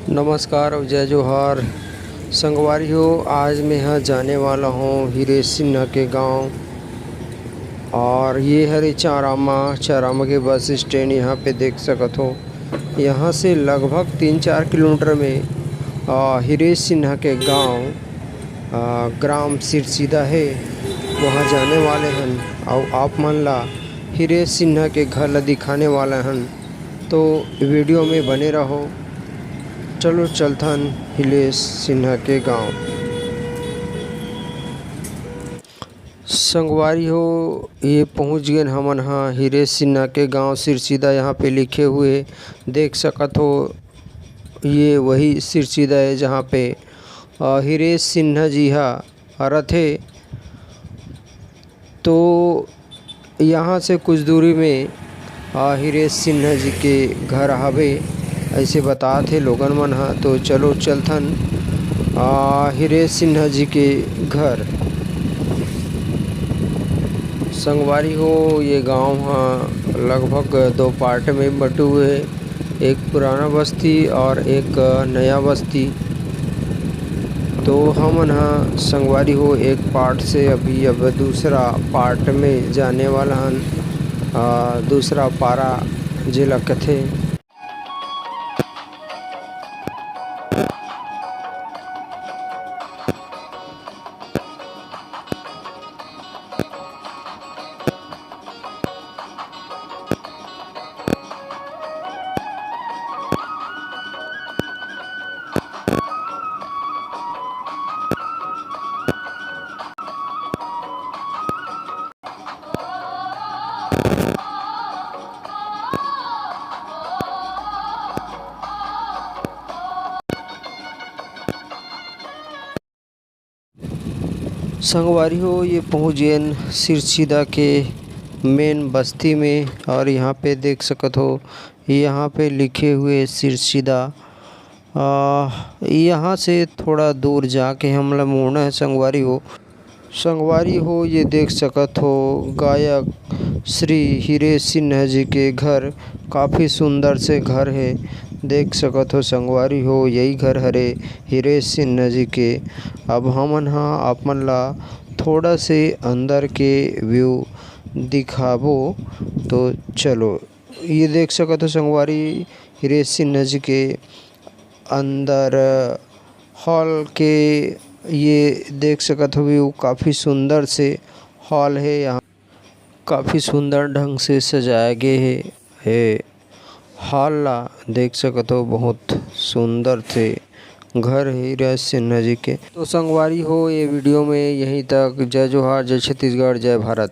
नमस्कार और जय जोहार। संगवारी हो, आज मैं यहाँ जाने वाला हूँ हीरे सिन्हा के गांव। और ये हरे चारामा के बस स्टैंड यहाँ पे देख सकत हो। यहाँ से लगभग 3-4 किलोमीटर में हीरे सिन्हा के गांव ग्राम सिरसीदा है, वहाँ जाने वाले हन। और आप मन ला हीरे सिन्हा के घर ला दिखाने वाला हन, तो वीडियो में बने रहो। चलो चलथन हीरे सिन्हा के गांव। संगवारी हो, ये पहुंच गए हमन हाँ हीरे सिन्हा के गांव सिरसीदा। यहाँ पे लिखे हुए देख सकत हो, ये वही सिरसीदा है जहाँ पे हीरे सिन्हा जी रथे। तो यहाँ से कुछ दूरी में हीरे सिन्हा जी के घर हवे, ऐसे बताते लोगन मन हा। तो चलो चलथन हीरे सिन्हा जी के घर। संगवारी हो, ये गांव लगभग 2 पार्ट में बटे हुए है, एक पुराना बस्ती और एक नया बस्ती। तो हमन संगवारी हो एक पार्ट से अब दूसरा पार्ट में जाने वाला हन। दूसरा पारा जिला कथे। संगवारी हो, ये पहुँच गए सिरसीदा के मेन बस्ती में। और यहाँ पे देख सकत हो, यहाँ पे लिखे हुए सिरसीदा। यहाँ से थोड़ा दूर जाके हमला मुड़ना है संगवारी हो। संगवारी हो, ये देख सकत हो गायक श्री हीरे सिन्हा जी के घर। काफ़ी सुंदर से घर है, देख सकत हो संगवारी हो। यही घर हरे हीरे सिन्हा जी के। अब हमन आप मन ला थोड़ा से अंदर के व्यू दिखाबो। तो चलो, ये देख सकत हो संगवारी हीरे सिन्हा जी के अंदर हॉल के। ये देख सकत हो व्यू, काफ़ी सुंदर से हॉल है। यहाँ काफ़ी सुंदर ढंग से सजाया गया है हॉल ला। देख सकत हो बहुत सुंदर थे घर है हीरे सिन्हा जी के। तो संगवारी हो, ये वीडियो में यहीं तक। जय जोहार, जय छत्तीसगढ़, जय भारत।